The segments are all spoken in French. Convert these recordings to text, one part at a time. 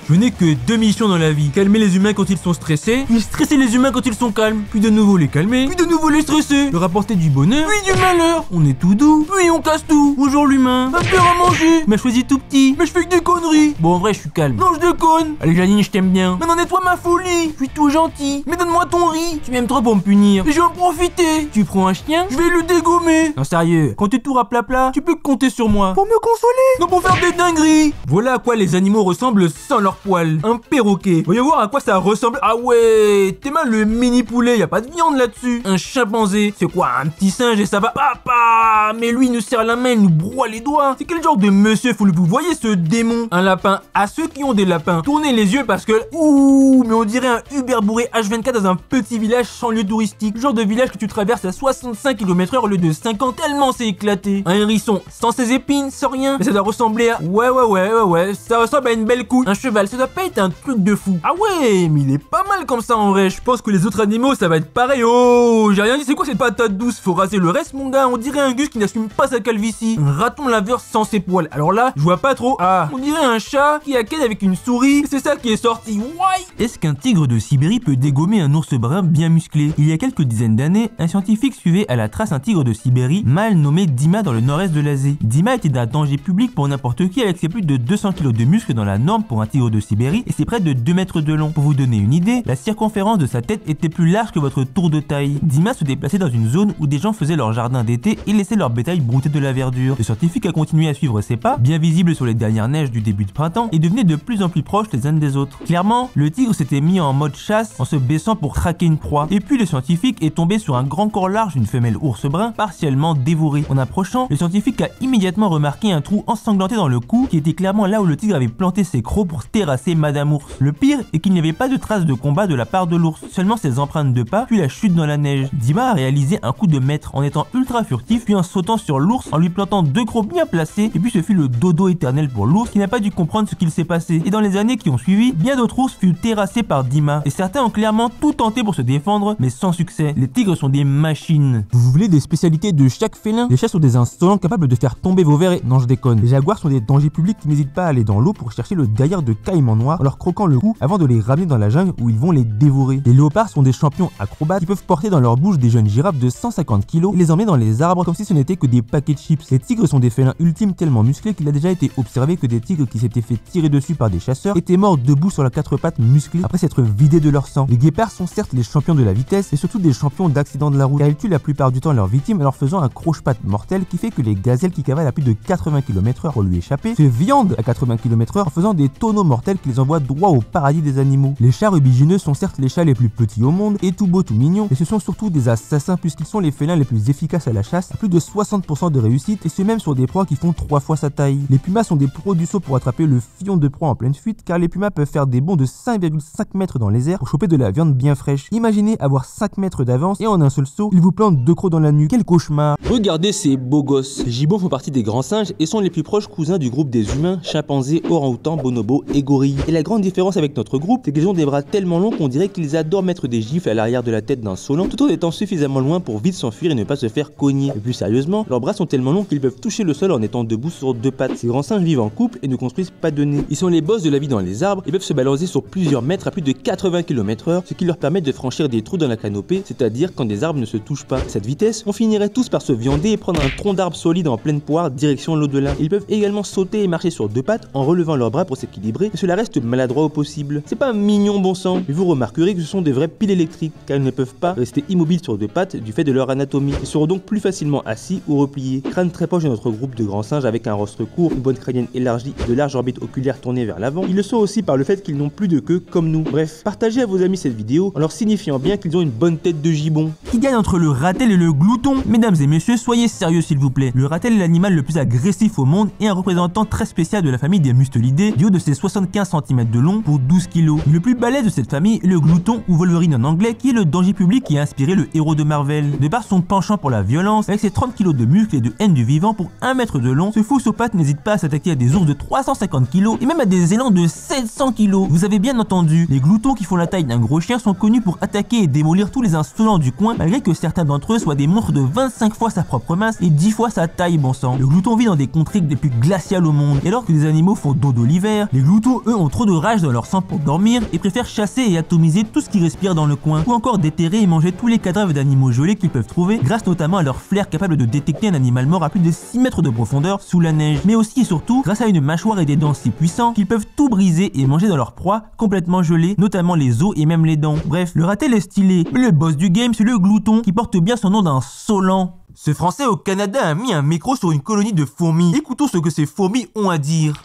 Je n'ai que deux missions dans la vie. Calmer les humains quand ils sont stressés, puis stresser les humains quand ils sont calmes, puis de nouveau les calmer, puis de nouveau les stresser, leur apporter du bonheur, puis du malheur. On est tout doux, puis on casse tout. Bonjour l'humain, va me faire à manger. M'a choisi tout petit, mais je fais que des conneries. Bon, en vrai, je suis calme. Non, je déconne. Allez, Janine, je t'aime bien. Maintenant, nettoie ma folie. Je suis tout gentil. Mais donne-moi ton riz. Tu m'aimes trop pour me punir. Et je vais en profiter. Tu prends un chien, je vais le dégommer. Non, sérieux, quand tu tours à plat, tu peux compter sur moi. Pour me consoler. Non, pour faire des dingueries. Voilà à quoi les animaux ressemblent sans leurs poils. Un perroquet. Voyons voir à quoi ça ressemble. Ah ouais, t'es mal le mini poulet. Y a pas de viande là-dessus. Un chimpanzé. C'est quoi, un petit singe et ça va. Papa. Mais lui, il nous serre la main, il nous broie les doigts. C'est quel genre de monsieur faut le vous voyez ce démon? Un lapin. À ceux qui ont des lapins, tournez les yeux parce que... Ouh, mais on dirait un Uber bourré H24 dans un petit village sans lieu touristique. Le genre de village que tu traverses à 65 km/h au lieu de 50 tellement c'est éclaté. Un hérisson sans ses épines, sans rien. Mais ça doit ressembler à... Ouais. Ça ressemble à une belle couille. Un cheval, ça doit pas être un truc de fou. Ah ouais, mais il est pas mal comme ça en vrai. Je pense que les autres animaux, ça va être pareil. Oh, j'ai rien dit. C'est quoi cette patate douce? Faut raser le reste, mon gars. On dirait un gus qui n'assume pas sa calvitie. Un raton laveur sans ses poils. Alors là, je vois pas trop. Ah, on dirait un chat qui a ken avec une souris. C'est ça qui est sorti. Ouais. Est-ce qu'un tigre de Sibérie peut dégommer un ours brun bien musclé? Il y a quelques dizaines d'années, un scientifique suivait à la trace un tigre de Sibérie mâle nommé Dima dans le nord-est de l'Asie. Dima était d'un danger public pour n'importe qui avec ses plus de 200 kg de muscles dans la norme pour un tigre de Sibérie et ses près de 2 mètres de long. Pour vous donner une idée, la circonférence de sa tête était plus large que votre tour de taille. Dima se déplaçait dans une zone où des gens faisaient leur jardin d'été et laissaient leur bétail brouter de la verdure. Le scientifique a continué à suivre ses pas, bien visibles sur les dernières neiges du début de printemps, et devenait de plus en plus proches les uns des autres. Clairement, le tigre s'était mis en mode chasse en se baissant pour traquer une proie. Et puis le scientifique est tombé sur un grand corps large d'une femelle ours brun partiellement dévorée. En approchant, le scientifique a immédiatement remarqué un trou ensanglanté dans le cou qui était clairement là où le tigre avait planté ses crocs pour terrasser Madame Ours. Le pire est qu'il n'y avait pas de traces de combat de la part de l'ours, seulement ses empreintes de pas puis la chute dans la neige. Dima a réalisé un coup de maître en étant ultra furtif puis en sautant sur l'ours en lui plantant 2 crocs bien placés et puis ce fut le dodo éternel pour l'ours qui n'a pas dû comprendre ce qu'il s'est passé. Et dans les années qui ont suivi, bien d'autres ours furent terrassés par Dima et certains ont clairement tout tenté pour se défendre mais sans succès. Les tigres sont des machines. Vous voulez des spécialités de chaque félin? Les chats sont des insolents capables de faire tomber vos verres et... Non, je déconne. Les jaguars sont des dangers publics qui n'hésitent pas à aller dans l'eau pour chercher le derrière de caïmans noirs en leur croquant le cou avant de les ramener dans la jungle où ils vont les dévorer. Les léopards sont des champions acrobates qui peuvent porter dans leur bouche des jeunes girafes de 150 kg et les emmener dans les arbres comme si ce n'était que des paquets de chips. Les tigres sont des félins ultimes tellement musclés qu'il a déjà été observé que des tigres qui s'étaient fait tirer dessus par des chasseurs étaient morts debout sur leurs 4 pattes musclées après s'être vidés de leur sang. Les guépards sont certes les champions de la vitesse et surtout des champions d'accidents de la route car ils tuent la plupart du temps leurs victimes en leur faisant un croche-patte mortel qui fait que les gazelles qui cavalent à plus de 80 km/h pour lui échapper se viandent à 80 km/h en faisant des tonneaux mortels qui les envoient droit au paradis des animaux. Les chats rubigineux sont certes les chats les plus petits au monde et tout beaux tout mignons, mais ce sont surtout des assassins puisqu'ils sont les félins les plus efficaces à la chasse, à plus de 60% de réussite et ce même sur des proies qui font 3 fois sa taille. Les pumas sont des pros du saut pour attraper le fion de proie en pleine fuite car les pumas peuvent faire des bonds de 5,5 mètres dans les airs pour choper de la viande bien fraîche. Imaginez avoir 5 mètres d'avance et en un seul saut, ils vous plantent 2 crocs dans la nuque. Quel cauchemar! Regardez ces beaux gosses. Les gibbons font partie des grands singes et sont les plus proches cousins du groupe des humains, chimpanzés, orang-outans, bonobos et gorilles. Et la grande différence avec notre groupe, c'est qu'ils ont des bras tellement longs qu'on dirait qu'ils adorent mettre des gifles à l'arrière de la tête d'un saut tout en étant suffisamment loin pour vite s'enfuir et ne pas se faire cogner. Et plus sérieusement, leurs bras sont tellement longs qu'ils peuvent toucher le sol en étant debout sur 2 pattes. Ces grands singes vivent en couple et ne construisent pas de nez. Ils sont les boss de la vie dans les arbres et peuvent se balancer sur plusieurs mètres à plus de 80 km/h, ce qui leur permet de franchir des trous dans la canopée, c'est-à-dire quand des arbres ne se touchent pas. À cette vitesse, on finirait tous par se viander et prendre un tronc d'arbre solide en pleine poire direction l'au-delà. Ils peuvent également sauter et marcher sur 2 pattes en relevant leurs bras pour s'équilibrer, mais cela reste maladroit au possible. C'est pas mignon bon sang, mais vous remarquerez que ce sont des vraies piles électriques, car ils ne peuvent pas rester immobiles sur 2 pattes du fait de leur anatomie. Ils seront donc plus facilement assis ou repliés. Crâne très proche de notre groupe de grands singes avec un rostre court, une bonne crânienne élargie et de larges orbites oculaires tournées vers l'avant. Ils le sont aussi par le fait qu'ils n'ont plus de queue comme nous. Bref, partagez à vos amis cette vidéo en leur signifiant bien qu'ils ont une bonne tête de gibbon. Qui gagne entre le ratel et le glouton? Mesdames et messieurs, soyez sérieux s'il vous plaît. Le ratel est l'animal le plus agressif au monde et un représentant très spécial de la famille des mustelidés, du haut de ses 75 cm de long pour 12 kg. Le plus balèze de cette famille est le glouton ou Wolverine en anglais, qui est le danger public qui a inspiré le héros de Marvel. De par son penchant pour la violence, avec ses 30 kg de muscles et de haine du vivant pour 1 mètre de long, ce fou saupatte n'hésite pas à s'attaquer à des ours de 350 kg et même à des élans de 700 kg. Vous avez bien entendu, les gloutons qui font la taille d'un gros chien sont connus pour attaquer et démolir tous les insolents du coin, malgré que certains d'entre eux soient des monstres de 25 fois sa propre masse et 10 fois sa taille, bon sang. Le glouton vit dans des contrées les plus glaciales au monde, et alors que les animaux font dodo l'hiver, les gloutons animaux, eux, ont trop de rage dans leur sang pour dormir et préfèrent chasser et atomiser tout ce qui respire dans le coin, ou encore déterrer et manger tous les cadavres d'animaux gelés qu'ils peuvent trouver, grâce notamment à leur flair capable de détecter un animal mort à plus de 6 mètres de profondeur sous la neige, mais aussi et surtout grâce à une mâchoire et des dents si puissants qu'ils peuvent tout briser et manger dans leur proie complètement gelée, notamment les os et même les dents. Bref, le ratel est stylé, mais le boss du game c'est le glouton qui porte bien son nom d'insolent. Ce Français au Canada a mis un micro sur une colonie de fourmis. Écoutons ce que ces fourmis ont à dire.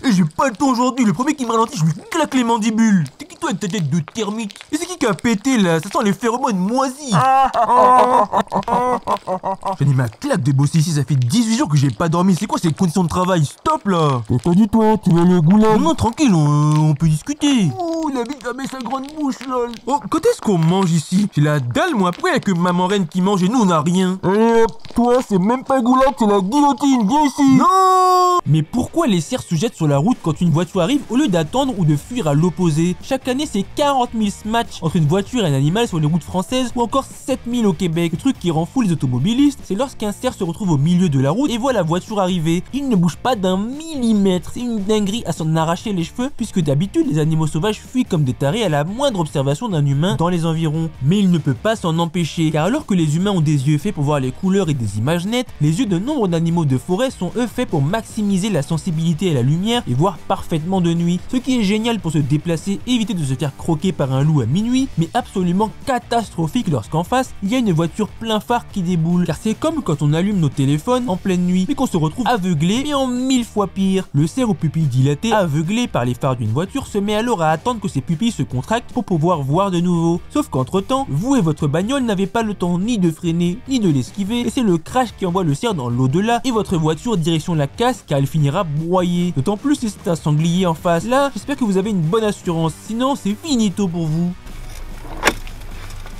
Et j'ai pas le temps aujourd'hui, le premier qui me ralentit, je lui claque les mandibules. T'es qui toi avec ta tête de termite? Et c'est qui a pété là? Ça sent les phéromones moisis. J'en ai ma claque de bosser ici, ça fait 18 jours que j'ai pas dormi. C'est quoi ces conditions de travail? Stop là. T'as pas dit toi, tu veux le goulag? Non, tranquille, on peut discuter. Ouh, la bite va mettre sa grande bouche lol. Oh, quand est-ce qu'on mange ici? J'ai la dalle moi, pourquoi y'a que maman reine qui mange et nous on a rien? Toi c'est même pas goulag, c'est la guillotine, viens ici. Non. Mais pourquoi les cerfs se jettent sur la route quand une voiture arrive au lieu d'attendre ou de fuir à l'opposé? Chaque année, c'est 40 000 matchs entre une voiture et un animal sur les routes françaises ou encore 7 000 au Québec. Le truc qui rend fou les automobilistes, c'est lorsqu'un cerf se retrouve au milieu de la route et voit la voiture arriver. Il ne bouge pas d'un millimètre. C'est une dinguerie à s'en arracher les cheveux puisque d'habitude, les animaux sauvages fuient comme des tarés à la moindre observation d'un humain dans les environs. Mais il ne peut pas s'en empêcher car alors que les humains ont des yeux faits pour voir les couleurs et des images nettes, les yeux de nombre d'animaux de forêt sont eux faits pour maximiser la sensibilité à la lumière et voir parfaitement de nuit. Ce qui est génial pour se déplacer, éviter de se faire croquer par un loup à minuit, mais absolument catastrophique lorsqu'en face, il y a une voiture plein phare qui déboule. Car c'est comme quand on allume nos téléphones en pleine nuit, mais qu'on se retrouve aveuglé, mais en 1000 fois pire. Le cerf aux pupilles dilatées, aveuglé par les phares d'une voiture, se met alors à attendre que ses pupilles se contractent pour pouvoir voir de nouveau. Sauf qu'entre temps, vous et votre bagnole n'avez pas le temps ni de freiner, ni de l'esquiver, et c'est le crash qui envoie le cerf dans l'au-delà et votre voiture direction la casse car elle finira broyée. D'autant plus si c'est un sanglier en face. Là, j'espère que vous avez une bonne assurance, sinon c'est finito pour vous.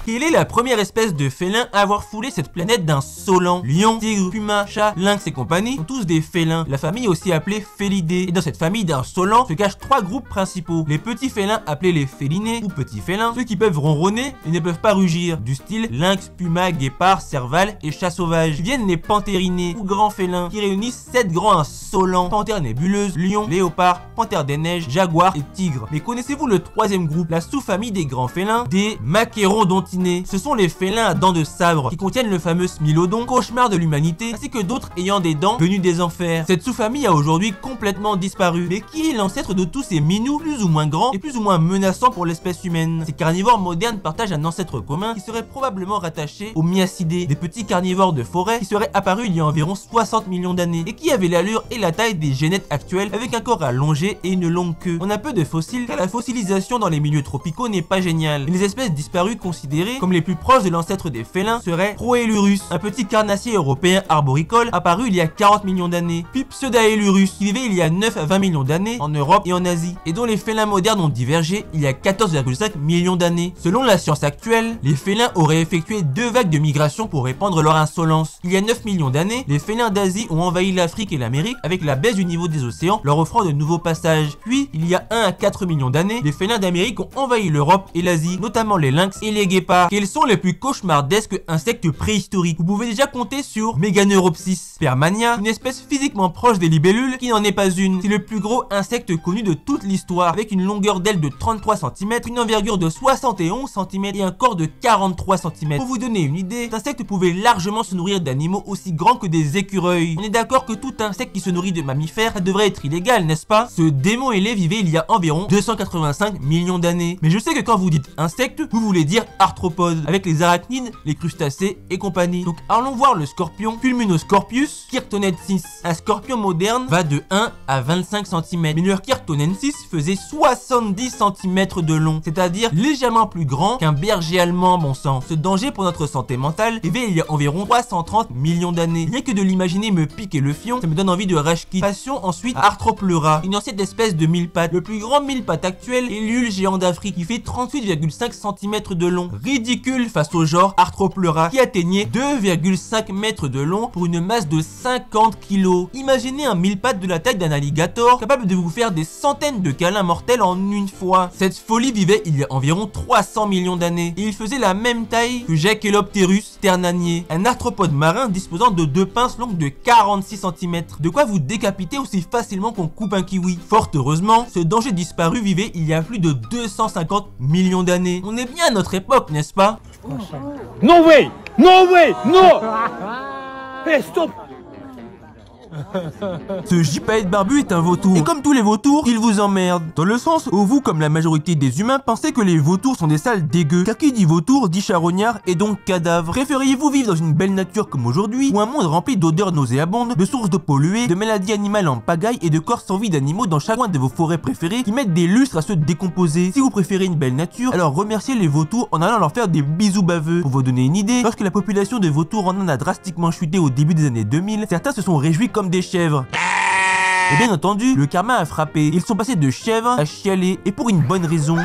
Quelle est la première espèce de félin à avoir foulé cette planète d'insolents? Lion, tigre, puma, chat, lynx et compagnie sont tous des félins. La famille est aussi appelée Félidés. Et dans cette famille d'insolents se cachent 3 groupes principaux. Les petits félins appelés les félinés ou petits félins, ceux qui peuvent ronronner et ne peuvent pas rugir, du style lynx, puma, guépard, serval et chat sauvage. Viennent les panthérinés ou grands félins qui réunissent 7 grands insolents: panthère nébuleuse, lion, léopard, panthère des neiges, jaguar et tigre. Mais connaissez-vous le 3e groupe, la sous-famille des grands félins, des macérodontinés? Ce sont les félins à dents de sabre qui contiennent le fameux smilodon, cauchemar de l'humanité, ainsi que d'autres ayant des dents venues des enfers. Cette sous-famille a aujourd'hui complètement disparu. Mais qui est l'ancêtre de tous ces minous plus ou moins grands et plus ou moins menaçants pour l'espèce humaine? Ces carnivores modernes partagent un ancêtre commun qui serait probablement rattaché aux myacidés, des petits carnivores de forêt qui seraient apparus il y a environ 60 millions d'années et qui avaient l'allure et la taille des génètes actuels avec un corps allongé et une longue queue. On a peu de fossiles car la fossilisation dans les milieux tropicaux n'est pas géniale. Et les espèces disparues considérées comme les plus proches de l'ancêtre des félins seraient Proailurus, un petit carnassier européen arboricole apparu il y a 40 millions d'années, puis Pseudaelurus qui vivait il y a 9 à 20 millions d'années en Europe et en Asie, et dont les félins modernes ont divergé il y a 14,5 millions d'années. Selon la science actuelle, les félins auraient effectué 2 vagues de migration pour répandre leur insolence. Il y a 9 millions d'années, les félins d'Asie ont envahi l'Afrique et l'Amérique avec la baisse du niveau des océans, leur offrant de nouveaux passages. Puis, il y a 1 à 4 millions d'années, les félins d'Amérique ont envahi l'Europe et l'Asie, notamment les lynx et les guépards. Quels sont les plus cauchemardesques insectes préhistoriques? Vous pouvez déjà compter sur Meganeuropsis spermania, une espèce physiquement proche des libellules qui n'en est pas une. C'est le plus gros insecte connu de toute l'histoire, avec une longueur d'aile de 33 cm, une envergure de 71 cm et un corps de 43 cm. Pour vous donner une idée, cet insecte pouvait largement se nourrir d'animaux aussi grands que des écureuils. On est d'accord que tout insecte qui se nourrit de mammifères, ça devrait être illégal, n'est-ce pas? Ce démon ailé vivait il y a environ 285 millions d'années. Mais je sais que quand vous dites insecte, vous voulez dire arthropodes, avec les arachnides, les crustacés et compagnie. Donc allons voir le scorpion Pulmonoscorpius kyrtonensis. Un scorpion moderne va de 1 à 25 cm, mais le kyrtonensis faisait 70 cm de long, c'est-à-dire légèrement plus grand qu'un berger allemand, bon sang. Ce danger pour notre santé mentale vivait il y a environ 330 millions d'années. Rien que de l'imaginer me piquer le fion, ça me donne envie de rage quitte. Passons ensuite à Arthropleura, une ancienne espèce de mille-pattes. Le plus grand mille-pattes actuel est l'hule géant d'Afrique qui fait 38,5 cm de long, riche ridicule face au genre Arthropleura qui atteignait 2,5 mètres de long pour une masse de 50 kg. Imaginez un mille-pattes de la taille d'un alligator capable de vous faire des centaines de câlins mortels en une fois. Cette folie vivait il y a environ 300 millions d'années et il faisait la même taille que Jachelopterus ternanier, un arthropode marin disposant de 2 pinces longues de 46 cm. De quoi vous décapiter aussi facilement qu'on coupe un kiwi. Fort heureusement, ce danger disparu vivait il y a plus de 250 millions d'années. On est bien à notre époque, n'est-ce pas? No way! No way! No! Hey, stop! Ce gypaète barbu est un vautour, et comme tous les vautours, il vous emmerde. Dans le sens où vous, comme la majorité des humains, pensez que les vautours sont des sales dégueux. Car qui dit vautour dit charognard et donc cadavre. Préfériez-vous vivre dans une belle nature comme aujourd'hui, ou un monde rempli d'odeurs nauséabondes, de sources d'eau polluée, de maladies animales en pagaille et de corps sans vie d'animaux dans chaque coin de vos forêts préférées qui mettent des lustres à se décomposer? Si vous préférez une belle nature, alors remerciez les vautours en allant leur faire des bisous baveux. Pour vous donner une idée, lorsque la population de vautours en Inde a drastiquement chuté au début des années 2000, certains se sont réjouis comme des chèvres. Et bien entendu, le karma a frappé. Ils sont passés de chèvres à chialer, et pour une bonne raison.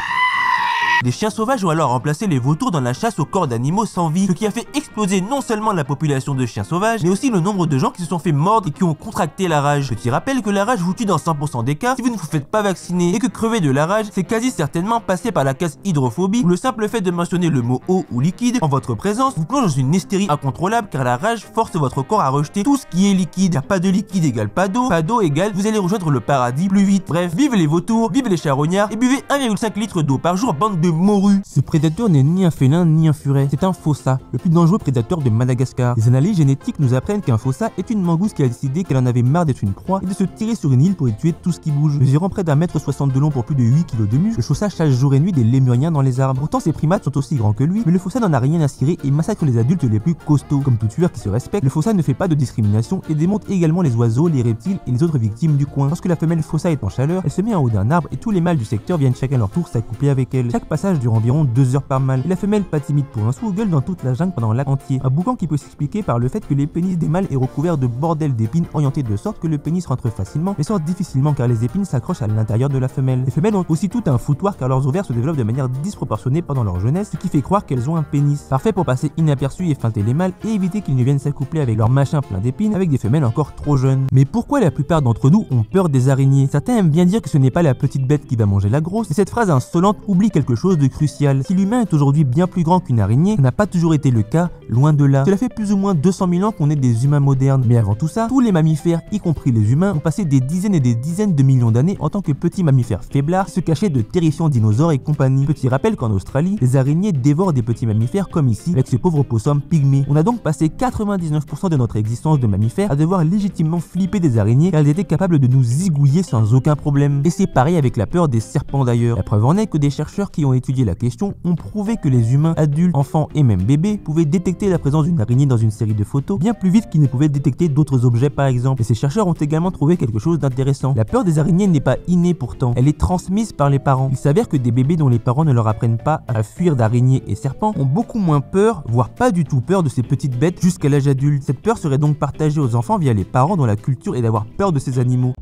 Des chiens sauvages ont alors remplacé les vautours dans la chasse aux corps d'animaux sans vie, ce qui a fait exploser non seulement la population de chiens sauvages, mais aussi le nombre de gens qui se sont fait mordre et qui ont contracté la rage. Petit rappel que la rage vous tue dans 100% des cas si vous ne vous faites pas vacciner, et que crever de la rage, c'est quasi certainement passer par la case hydrophobie, où le simple fait de mentionner le mot eau ou liquide en votre présence vous plonge dans une hystérie incontrôlable, car la rage force votre corps à rejeter tout ce qui est liquide. Car pas de liquide égale pas d'eau égale vous allez rejoindre le paradis plus vite. Bref, vive les vautours, vive les charognards, et buvez 1,5 litre d'eau par jour, bande de morue. Ce prédateur n'est ni un félin ni un furet, c'est un fossa, le plus dangereux prédateur de Madagascar. Les analyses génétiques nous apprennent qu'un fossa est une mangouste qui a décidé qu'elle en avait marre d'être une proie et de se tirer sur une île pour y tuer tout ce qui bouge. Mesurant près d'1,60 m de long pour plus de 8 kg de muscle, le fossa chasse jour et nuit des lémuriens dans les arbres. Pourtant ces primates sont aussi grands que lui, mais le fossa n'en a rien à cirer et massacre les adultes les plus costauds. Comme tout tueur qui se respecte, le fossa ne fait pas de discrimination et démonte également les oiseaux, les reptiles et les autres victimes du coin. Lorsque la femelle fossa est en chaleur, elle se met en haut d'un arbre et tous les mâles du secteur viennent chacun leur tour s'accoupler avec elle. Chaque passage dure environ 2 heures par mâle, et la femelle, pas timide pour un sou, gueule dans toute la jungle pendant l'acte entier. Un boucan qui peut s'expliquer par le fait que les pénis des mâles est recouvert de bordels d'épines orientés de sorte que le pénis rentre facilement, mais sort difficilement car les épines s'accrochent à l'intérieur de la femelle. Les femelles ont aussi tout un foutoir car leurs ovaires se développent de manière disproportionnée pendant leur jeunesse, ce qui fait croire qu'elles ont un pénis. Parfait pour passer inaperçu et feinter les mâles et éviter qu'ils ne viennent s'accoupler avec leur machin plein d'épines avec des femelles encore trop jeunes. Mais pourquoi la plupart d'entre nous ont peur des araignées? Certains aiment bien dire que ce n'est pas la petite bête qui va manger la grosse, mais cette phrase insolente oublie quelque chose de crucial. Si l'humain est aujourd'hui bien plus grand qu'une araignée, ça n'a pas toujours été le cas, loin de là. Cela fait plus ou moins 200 000 ans qu'on est des humains modernes. Mais avant tout ça, tous les mammifères, y compris les humains, ont passé des dizaines et des dizaines de millions d'années en tant que petits mammifères faiblards qui se cachaient de terrifiants dinosaures et compagnie. Petit rappel qu'en Australie, les araignées dévorent des petits mammifères comme ici, avec ce pauvre possum pygmée. On a donc passé 99% de notre existence de mammifères à devoir légitimement flipper des araignées car elles étaient capables de nous zigouiller sans aucun problème. Et c'est pareil avec la peur des serpents d'ailleurs. La preuve en est que des chercheurs qui ont étudié la question ont prouvé que les humains, adultes, enfants et même bébés pouvaient détecter la présence d'une araignée dans une série de photos bien plus vite qu'ils ne pouvaient détecter d'autres objets par exemple. Et ces chercheurs ont également trouvé quelque chose d'intéressant. La peur des araignées n'est pas innée pourtant, elle est transmise par les parents. Il s'avère que des bébés dont les parents ne leur apprennent pas à fuir d'araignées et serpents ont beaucoup moins peur, voire pas du tout peur de ces petites bêtes jusqu'à l'âge adulte. Cette peur serait donc partagée aux enfants via les parents dont la culture est d'avoir peur de ces animaux.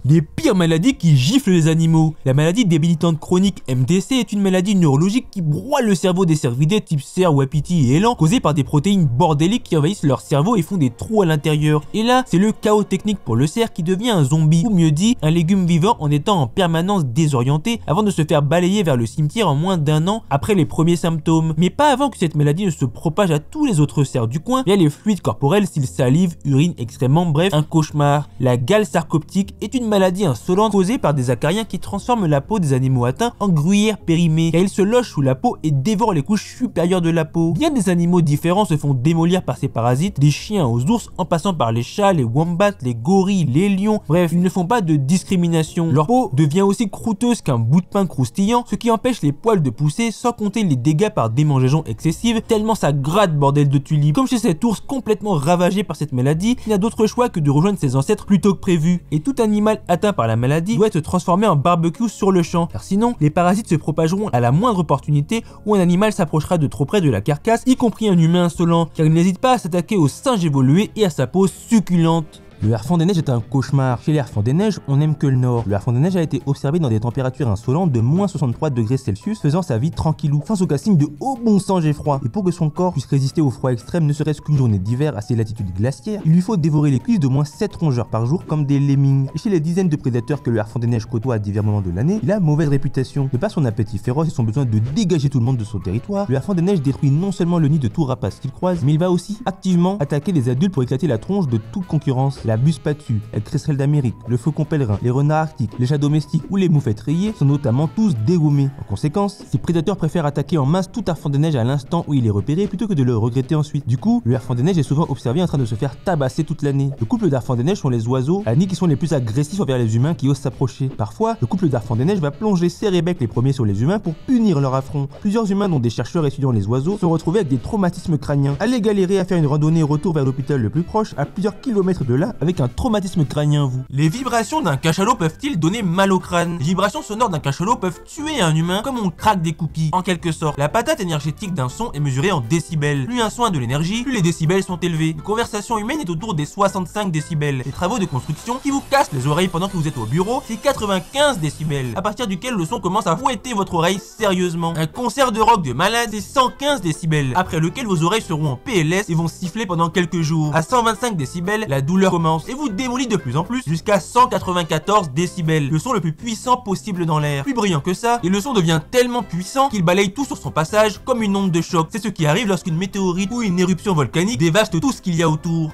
Les pires maladies qui giflent les animaux. La maladie débilitante chronique MDC est une maladie neurologique qui broie le cerveau des cervidés type cerf, wapiti et élan, causée par des protéines bordéliques qui envahissent leur cerveau et font des trous à l'intérieur. Et là, c'est le chaos technique pour le cerf qui devient un zombie, ou mieux dit, un légume vivant en étant en permanence désorienté avant de se faire balayer vers le cimetière en moins d'1 an après les premiers symptômes. Mais pas avant que cette maladie ne se propage à tous les autres cerfs du coin via les fluides corporels style salive, urine, excréments, bref, un cauchemar. La gale sarcoptique est une maladie insolente causée par des acariens qui transforment la peau des animaux atteints en gruyère périmée, car ils se logent sous la peau et dévorent les couches supérieures de la peau. Bien des animaux différents se font démolir par ces parasites, des chiens aux ours en passant par les chats, les wombats, les gorilles, les lions, bref, ils ne font pas de discrimination. Leur peau devient aussi croûteuse qu'un bout de pain croustillant, ce qui empêche les poils de pousser, sans compter les dégâts par démangeaison excessive, tellement ça gratte bordel de tulipes. Comme chez cet ours complètement ravagé par cette maladie, il n'a d'autre choix que de rejoindre ses ancêtres plus tôt que prévu. Et tout animal atteint par la maladie doit être transformé en barbecue sur le champ, car sinon les parasites se propageront à la moindre opportunité où un animal s'approchera de trop près de la carcasse, y compris un humain insolent, car il n'hésite pas à s'attaquer au singe évolué et à sa peau succulente. Le harfang des neiges est un cauchemar. Chez les harfang des neiges, on n'aime que le nord. Le harfang des neiges a été observé dans des températures insolentes de moins 63 degrés Celsius, faisant sa vie tranquillou, sans aucun signe de haut bon sang et froid. Et pour que son corps puisse résister au froid extrême, ne serait-ce qu'une journée d'hiver à ces latitudes glaciaires, il lui faut dévorer les cuisses d'au moins 7 rongeurs par jour comme des lemmings. Et chez les dizaines de prédateurs que le harfang des neiges côtoie à divers moments de l'année, il a mauvaise réputation. De par son appétit féroce et son besoin de dégager tout le monde de son territoire, le harfang des neiges détruit non seulement le nid de tout rapace qu'il croise, mais il va aussi activement attaquer les adultes pour éclater la tronche de toute concurrence. La buse patue, la cresserelle d'Amérique, le faucon pèlerin, les renards arctiques, les chats domestiques ou les moufettes rayées sont notamment tous dégommés. En conséquence, ces prédateurs préfèrent attaquer en masse tout harfang des neiges à l'instant où il est repéré plutôt que de le regretter ensuite. Du coup, le harfang des neiges est souvent observé en train de se faire tabasser toute l'année. Le couple d'harfang des neiges sont les oiseaux à nid qui sont les plus agressifs envers les humains qui osent s'approcher. Parfois, le couple d'harfang des neiges va plonger ses rébecs les premiers sur les humains pour punir leur affront. Plusieurs humains, dont des chercheurs étudiant les oiseaux, sont retrouvés avec des traumatismes crâniens. Allez galérer à faire une randonnée retour vers l'hôpital le plus proche, à plusieurs kilomètres de là, avec un traumatisme crânien, vous. Les vibrations d'un cachalot peuvent-ils donner mal au crâne? Les vibrations sonores d'un cachalot peuvent tuer un humain comme on craque des cookies. En quelque sorte, la patate énergétique d'un son est mesurée en décibels. Plus un son a de l'énergie, plus les décibels sont élevés. Une conversation humaine est autour des 65 décibels. Les travaux de construction qui vous cassent les oreilles pendant que vous êtes au bureau, c'est 95 décibels, à partir duquel le son commence à fouetter votre oreille sérieusement. Un concert de rock de malade, c'est 115 décibels, après lequel vos oreilles seront en PLS et vont siffler pendant quelques jours. À 125 décibels, la douleur commence et vous démolit de plus en plus jusqu'à 194 décibels, le son le plus puissant possible dans l'air. Plus brillant que ça, et le son devient tellement puissant qu'il balaye tout sur son passage comme une onde de choc. C'est ce qui arrive lorsqu'une météorite ou une éruption volcanique dévaste tout ce qu'il y a autour.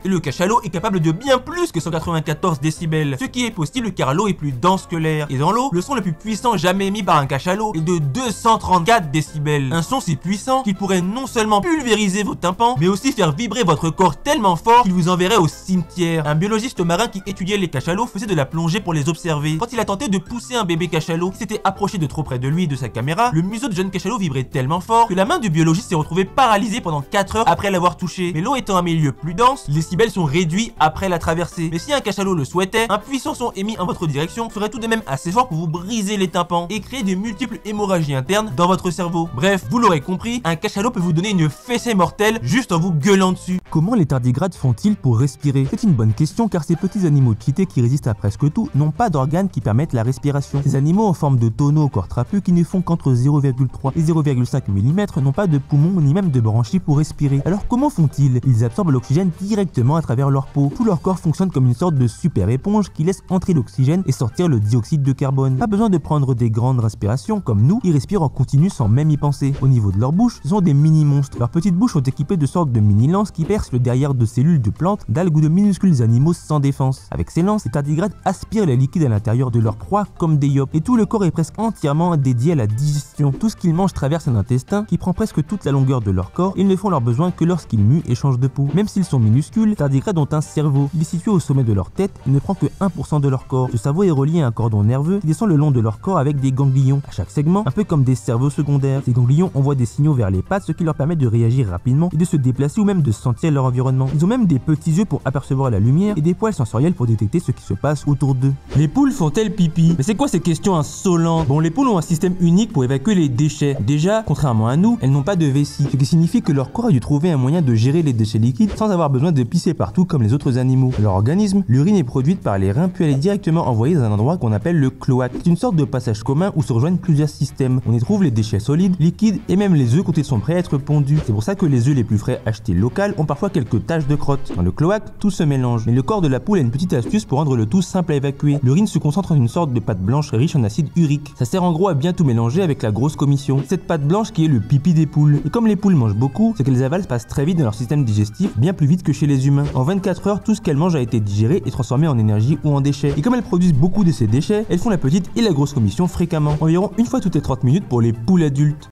Et le cachalot est capable de bien plus que 194 décibels, ce qui est possible car l'eau est plus dense que l'air. Et dans l'eau, le son le plus puissant jamais émis par un cachalot est de 234 décibels. Un son si puissant qu'il pourrait non seulement pulvériser vos tympans, mais aussi faire vibrer votre corps tellement fort qu'il vous enverrait au cimetière. Un biologiste marin qui étudiait les cachalots faisait de la plongée pour les observer. Quand il a tenté de pousser un bébé cachalot qui s'était approché de trop près de lui et de sa caméra, le museau de jeune cachalot vibrait tellement fort que la main du biologiste s'est retrouvée paralysée pendant 4 heures après l'avoir touché. Mais l'eau étant un milieu plus dense, les décibels sont réduits après la traversée. Mais si un cachalot le souhaitait, un puissant son émis en votre direction serait tout de même assez fort pour vous briser les tympans et créer de multiples hémorragies internes dans votre cerveau. Bref, vous l'aurez compris, un cachalot peut vous donner une fessée mortelle juste en vous gueulant dessus. Comment les tardigrades font-ils pour respirer? C'est une bonne question car ces petits animaux cheatés qui résistent à presque tout n'ont pas d'organes qui permettent la respiration. Ces animaux en forme de tonneaux au corps trapu qui ne font qu'entre 0,3 et 0,5 mm n'ont pas de poumons ni même de branchies pour respirer. Alors comment font-ils? Ils absorbent l'oxygène directement à travers leur peau. Tout leur corps fonctionne comme une sorte de super éponge qui laisse entrer l'oxygène et sortir le dioxyde de carbone. Pas besoin de prendre des grandes respirations comme nous, ils respirent en continu sans même y penser. Au niveau de leur bouche, ce sont des mini-monstres. Leurs petites bouches sont équipées de sortes de mini-lances qui percent le derrière de cellules de plantes, d'algues ou de minuscules animaux sans défense. Avec ces lances, les tardigrades aspirent les liquides à l'intérieur de leur proie comme des yopes. Et tout le corps est presque entièrement dédié à la digestion. Tout ce qu'ils mangent traverse un intestin qui prend presque toute la longueur de leur corps. Ils ne font leurs besoins que lorsqu'ils muent et changent de peau. Même s'ils sont minuscules, les tardigrades ont un cerveau. Il est situé au sommet de leur tête et ne prend que 1% de leur corps. Ce cerveau est relié à un cordon nerveux qui descend le long de leur corps avec des ganglions à chaque segment, un peu comme des cerveaux secondaires. Ces ganglions envoient des signaux vers les pattes, ce qui leur permet de réagir rapidement et de se déplacer ou même de sentir leur environnement. Ils ont même des petits yeux pour apercevoir la lumière et des poils sensoriels pour détecter ce qui se passe autour d'eux. Les poules font-elles pipi? Mais c'est quoi ces questions insolentes? Bon, les poules ont un système unique pour évacuer les déchets. Déjà, contrairement à nous, elles n'ont pas de vessie, ce qui signifie que leur corps a dû trouver un moyen de gérer les déchets liquides sans avoir besoin de pisser partout comme les autres animaux. Dans leur organisme, l'urine est produite par les reins puis elle est directement envoyée dans un endroit qu'on appelle le cloaque. C'est une sorte de passage commun où se rejoignent plusieurs systèmes. On y trouve les déchets solides, liquides et même les œufs quand ils sont prêts à être pondus. C'est pour ça que les œufs les plus frais achetés local ont parfois quelques taches de crotte. Dans le cloaque, tout se mélange. Mais le corps de la poule a une petite astuce pour rendre le tout simple à évacuer. L'urine se concentre en une sorte de pâte blanche riche en acide urique. Ça sert en gros à bien tout mélanger avec la grosse commission. Cette pâte blanche qui est le pipi des poules. Et comme les poules mangent beaucoup, ce qu'elles avalent passe très vite dans leur système digestif, bien plus vite que chez les humains. En 24 heures, tout ce qu'elles mangent a été digéré et transformé en énergie ou en déchets. Et comme elles produisent beaucoup de ces déchets, elles font la petite et la grosse commission fréquemment, environ une fois toutes les 30 minutes pour les poules adultes.